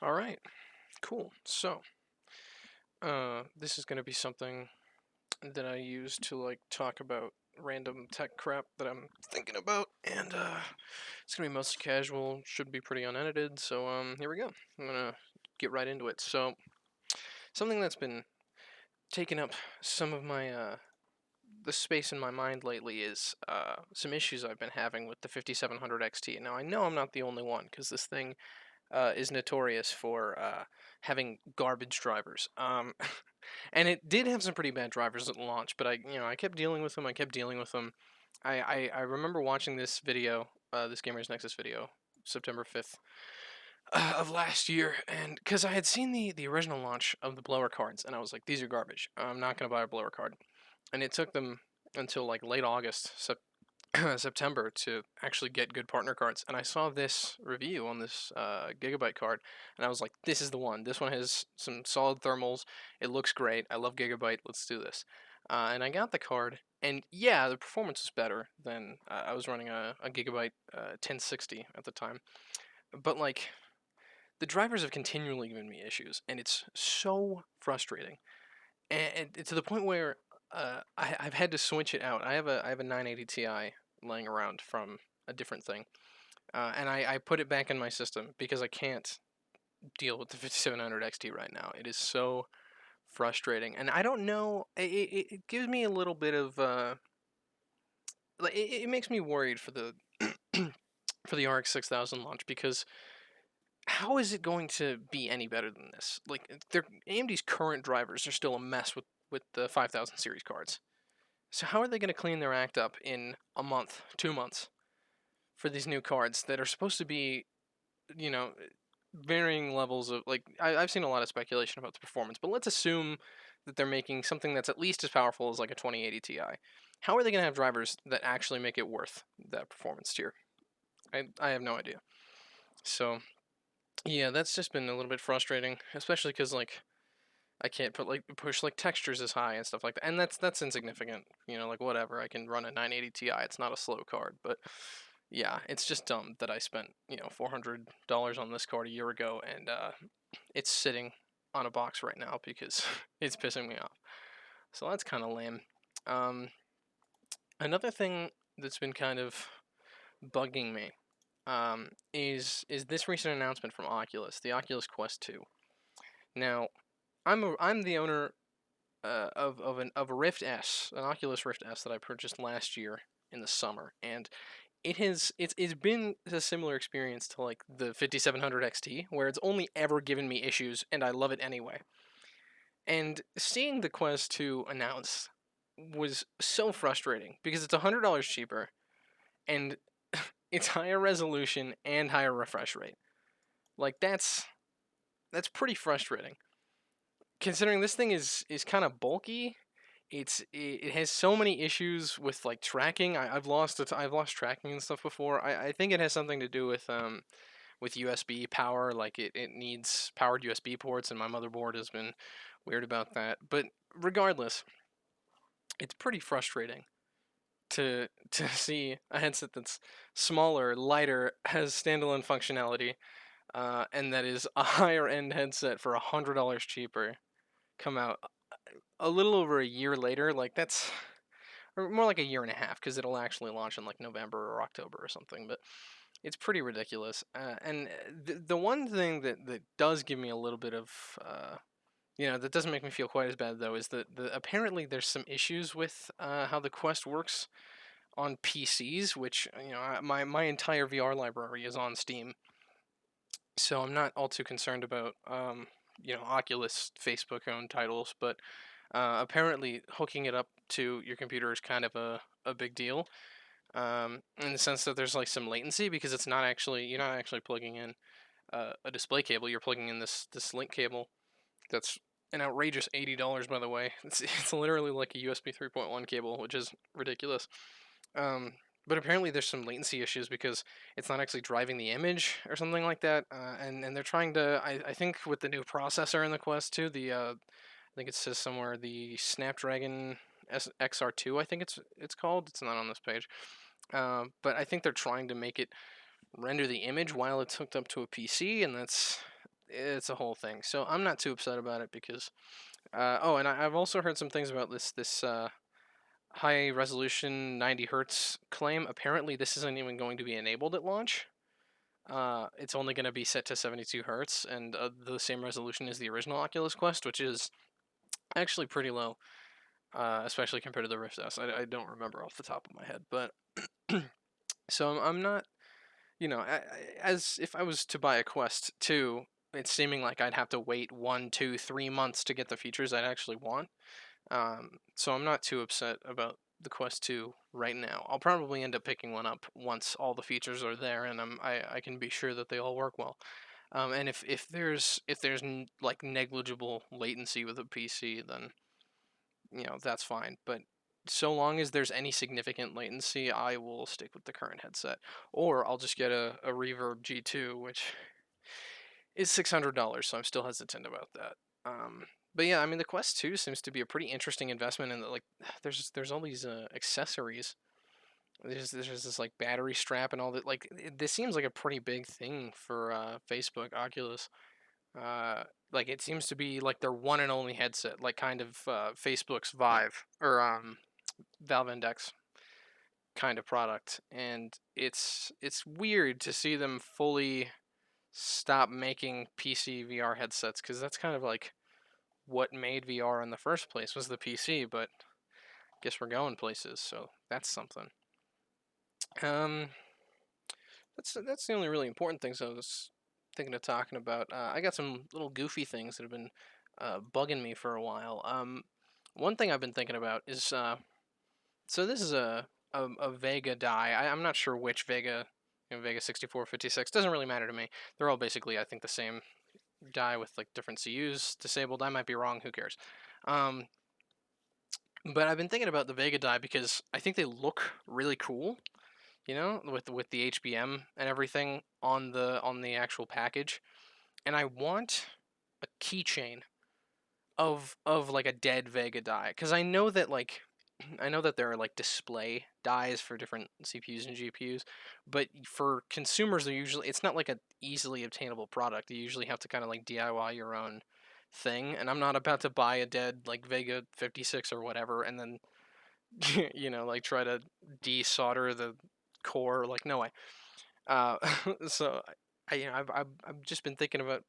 All right, cool. So, this is going to be something that I use to like talk about random tech crap that I'm thinking about, and it's gonna be mostly casual. Should be pretty unedited. So, here we go. I'm gonna get right into it. So, something that's been taking up some of my the space in my mind lately is some issues I've been having with the 5700 XT. Now, I know I'm not the only one because this thing is notorious for having garbage drivers. And it did have some pretty bad drivers at launch, but I kept dealing with them. I kept dealing with them. I remember watching this video, this Gamers Nexus video, September 5th of last year, and because I had seen the original launch of the blower cards, and I was like, these are garbage. I'm not gonna buy a blower card. And it took them until like late August, September to actually get good partner cards. And I saw this review on this Gigabyte card, and I was like, this is the one. This one has some solid thermals. It looks great. I love Gigabyte. Let's do this. And I got the card, and yeah, the performance was better than I was running a Gigabyte 1060 at the time. But like, the drivers have continually given me issues, and it's so frustrating. And to the point where I've had to switch it out. I have a 980 Ti laying around from a different thing, and I put it back in my system because I can't deal with the 5700 XT right now. It is so frustrating, and I don't know. It gives me a little bit of like it makes me worried for the for the RX 6000 launch because how is it going to be any better than this? Like, AMD's current drivers are still a mess with the 5000 series cards. So how are they going to clean their act up in a month, 2 months for these new cards that are supposed to be, you know, varying levels of like I've seen a lot of speculation about the performance, but let's assume that they're making something that's at least as powerful as like a 2080 Ti. How are they going to have drivers that actually make it worth that performance tier? I have no idea. So yeah, that's just been a little bit frustrating, especially because like I can't put like push like textures as high and stuff like that, and that's insignificant. Like whatever. I can run a 980 Ti. It's not a slow card, but yeah, it's just dumb that I spent $400 on this card a year ago, and it's sitting on a box right now because it's pissing me off. So that's kind of lame. Um, Another thing that's been kind of bugging me is this recent announcement from Oculus, the Oculus Quest 2. Now, I'm the owner of a Rift S, an Oculus Rift S that I purchased last year in the summer, and it's been a similar experience to like the 5700 XT, where it's only ever given me issues, and I love it anyway. And seeing the Quest 2 announced was so frustrating because it's $100 cheaper, and it's higher resolution and higher refresh rate. Like that's pretty frustrating. Considering this thing is kind of bulky, it has so many issues with like tracking. I've lost I've lost tracking and stuff before. I think it has something to do with USB power. Like it needs powered USB ports, and my motherboard has been weird about that. But regardless, it's pretty frustrating to see a headset that's smaller, lighter, has standalone functionality, and that is a higher end headset for $100 cheaper come out a little over a year later. Like that's or more like a year and a half because it'll actually launch in like November or October or something. But it's pretty ridiculous. And the one thing that does give me a little bit of that doesn't make me feel quite as bad though is that apparently there's some issues with how the Quest works on PCs, which my entire VR library is on Steam, so I'm not all too concerned about Oculus Facebook owned titles, but apparently hooking it up to your computer is kind of a big deal, in the sense that there's like some latency because you're not actually plugging in a display cable. You're plugging in this link cable that's an outrageous $80, by the way. It's literally like a USB 3.1 cable, which is ridiculous. Um, but apparently there's some latency issues because it's not actually driving the image or something like that. And they're trying to I think with the new processor in the Quest 2, I think it says somewhere the Snapdragon XR2. I think it's called. It's not on this page. But I think they're trying to make it render the image while it's hooked up to a PC, and it's a whole thing. So I'm not too upset about it because and I've also heard some things about this high resolution 90 hertz claim. Apparently, this isn't even going to be enabled at launch. It's only going to be set to 72 hertz and the same resolution as the original Oculus Quest, which is actually pretty low, especially compared to the Rift S. I don't remember off the top of my head, but so I'm not, as if I was to buy a Quest 2, it's seeming like I'd have to wait 1, 2, 3 months to get the features I'd actually want. So I'm not too upset about the Quest 2 right now. I'll probably end up picking one up once all the features are there and I can be sure that they all work well. And if there's like negligible latency with a PC, then that's fine. But so long as there's any significant latency, I will stick with the current headset, or I'll just get a Reverb G2, which is $600. So I'm still hesitant about that. But yeah, I mean the Quest 2 seems to be a pretty interesting investment in that, like there's all these accessories. There's this like battery strap and all that. Like this seems like a pretty big thing for Facebook Oculus. Like it seems to be like their one and only headset, like kind of Facebook's Vive or Valve Index kind of product, and it's weird to see them fully stop making PC VR headsets because that's kind of like what made VR in the first place was the PC, but I guess we're going places, so that's something. Um, that's the only really important things I was thinking of talking about. I got some little goofy things that have been bugging me for a while. One thing I've been thinking about is so this is a Vega die. I'm not sure which Vega, Vega 6456. Doesn't really matter to me. They're all basically, I think, the same die with like different CUs disabled. I might be wrong. Who cares? Um, but I've been thinking about the Vega die because I think they look really cool. With the HBM and everything on the actual package, and I want a keychain of like a dead Vega die because I know that there are like display dies for different CPUs and GPUs, but for consumers, it's not like a easily obtainable product. You usually have to kind of like DIY your own thing, and I'm not about to buy a dead like Vega 56 or whatever, and then like try to desolder the core. Like no way. Uh, so I've just been thinking about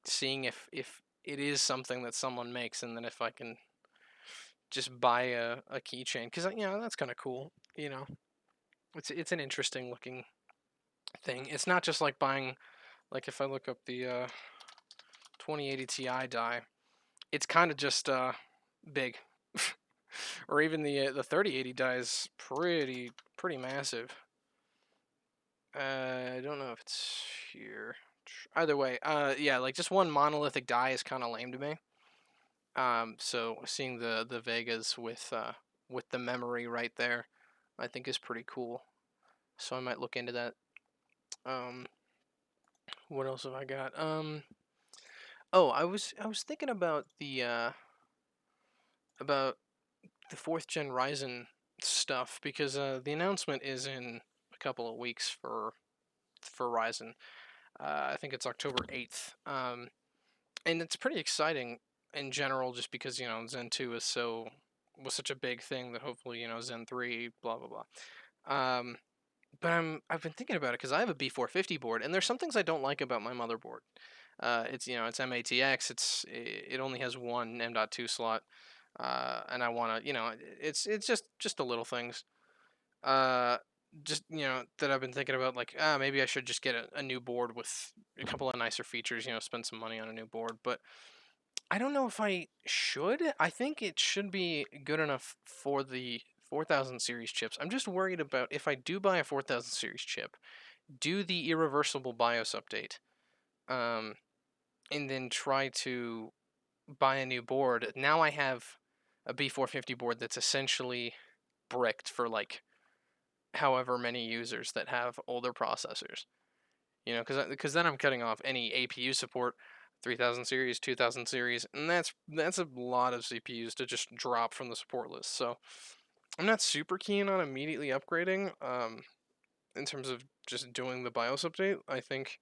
seeing if it is something that someone makes, and then if I can just buy a keychain because that's kind of cool. It's an interesting looking thing. It's not just like buying, like if I look up the 2080 Ti die, it's kind of just big, or even the 3080 die is pretty massive. I don't know if it's here. Either way, yeah, like just one monolithic die is kind of lame to me. So seeing the Vegas with the memory right there, I think is pretty cool. So I might look into that. Um, what else have I got? Oh, I was thinking about the fourth gen Ryzen stuff because the announcement is in a couple of weeks for Ryzen. I think it's October 8th. And it's pretty exciting in general, just because Zen 2 was such a big thing that hopefully Zen 3 blah blah blah. But I've been thinking about it because I have a B450 board, and there's some things I don't like about my motherboard. It's MATX. It only has one M.2 slot, and I want to it's just the little things. Uh, just that I've been thinking about, like maybe I should just get a new board with a couple of nicer features. Spend some money on a new board, but I don't know if I should. I think it should be good enough for the 4000 series chips. I'm just worried about if I do buy a 4000 series chip, do the irreversible BIOS update, um, and then try to buy a new board. Now I have a B450 board that's essentially bricked for like however many users that have older processors. Because then I'm cutting off any APU support, 3000 series, 2000 series, and that's a lot of CPUs to just drop from the support list. So I'm not super keen on immediately upgrading. In terms of just doing the BIOS update, I think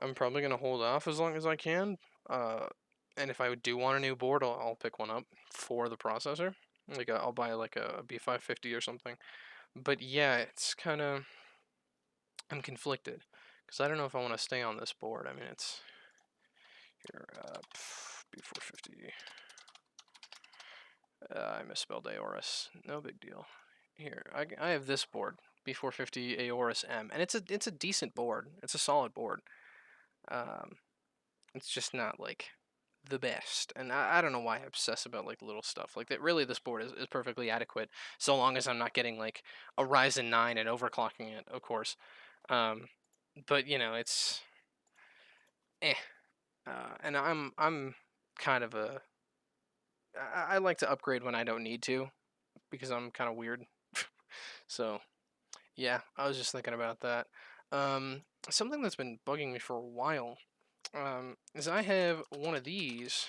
I'm probably gonna hold off as long as I can. Uh, and if I do want a new board, I'll pick one up for the processor. Like I'll buy like a B550 or something. But yeah, it's kind of I'm conflicted because I don't know if I want to stay on this board. I mean, it's here B450. I misspelled Aorus. No big deal. Here, I have this board, B450 Aorus M, and it's a decent board. It's a solid board. Um, it's just not like the best, and I don't know why I obsess about like little stuff like that. Really, this board is perfectly adequate so long as I'm not getting like a Ryzen 9 and overclocking it, of course. Um, but you know, it's eh. And I'm kind of a I like to upgrade when I don't need to because I'm kind of weird. So yeah, I was just thinking about that. Something that's been bugging me for a while is I have one of these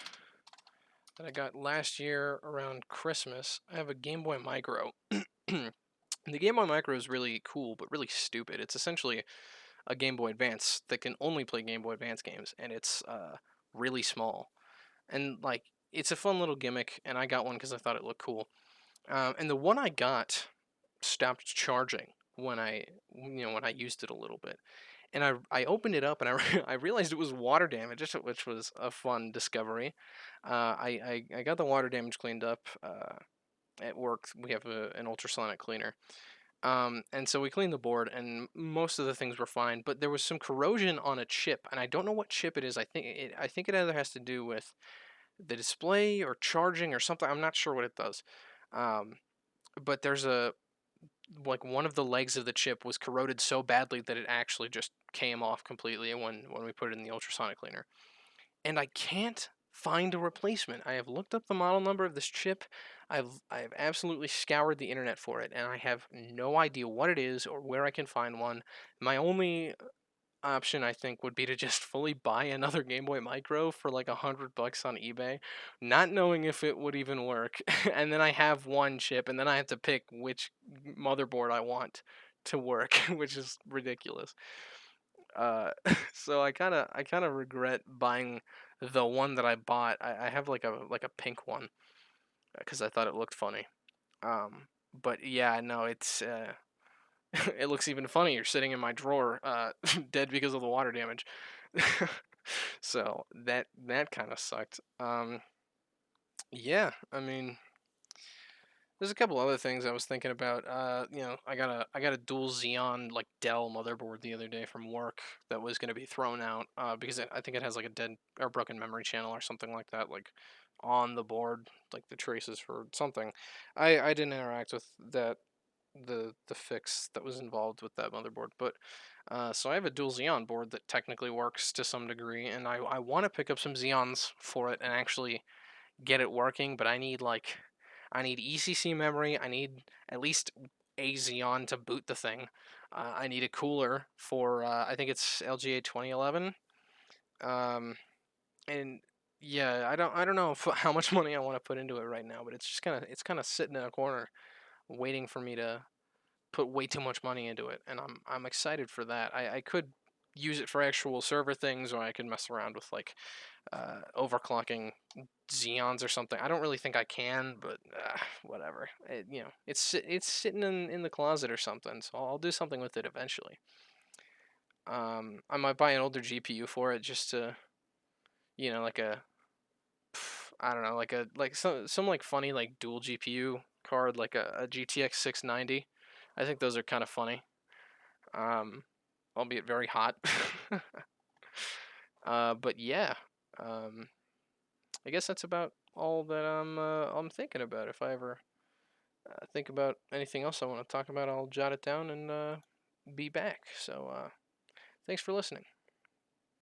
that I got last year around Christmas. I have a Game Boy Micro. The Game Boy Micro is really cool, but really stupid. It's essentially a Game Boy Advance that can only play Game Boy Advance games, and it's really small. And like, it's a fun little gimmick, and I got one because I thought it looked cool. And the one I got stopped charging when I used it a little bit, and I opened it up and I realized it was water damage, which was a fun discovery. I got the water damage cleaned up at work. We have an ultrasonic cleaner. And so we cleaned the board, and most of the things were fine, but there was some corrosion on a chip, and I don't know what chip it is. I think it either has to do with the display or charging or something. I'm not sure what it does. Um, but there's a like one of the legs of the chip was corroded so badly that it actually just came off completely when we put it in the ultrasonic cleaner. And I can't find a replacement. I have looked up the model number of this chip. I've absolutely scoured the internet for it, and I have no idea what it is or where I can find one. My only option, I think, would be to just fully buy another Game Boy Micro for like $100 on eBay, not knowing if it would even work. And then I have one chip, and then I have to pick which motherboard I want to work, which is ridiculous. Uh, so I kind of regret buying the one that I bought. I have like a pink one because I thought it looked funny. But yeah, no, it's it looks even funnier sitting in my drawer, dead because of the water damage. So that kind of sucked. Yeah, I mean, there's a couple other things I was thinking about. I got a dual Xeon like Dell motherboard the other day from work that was going to be thrown out because I think it has like a dead or broken memory channel or something like that, like on the board, like the traces for something. I didn't interact with the fix that was involved with that motherboard, but so I have a dual Xeon board that technically works to some degree, and I want to pick up some Xeons for it and actually get it working, but I need ECC memory. I need at least a Xeon to boot the thing. I need a cooler for I think it's LGA 2011. Um, and yeah, I don't know how much money I want to put into it right now, but it's kind of sitting in a corner waiting for me to put way too much money into it, and I'm excited for that. I could use it for actual server things, or I could mess around with like overclocking Xeons or something. I don't really think I can, but whatever. It's sitting in the closet or something, so I'll do something with it eventually. I might buy an older GPU for it just to, like I don't know, like some like funny like dual GPU card, like a GTX 690. I think those are kind of funny. Um, Albeit very hot. But yeah. Um, I guess that's about all that I'm thinking about. If I ever think about anything else I want to talk about, I'll jot it down and be back. So thanks for listening.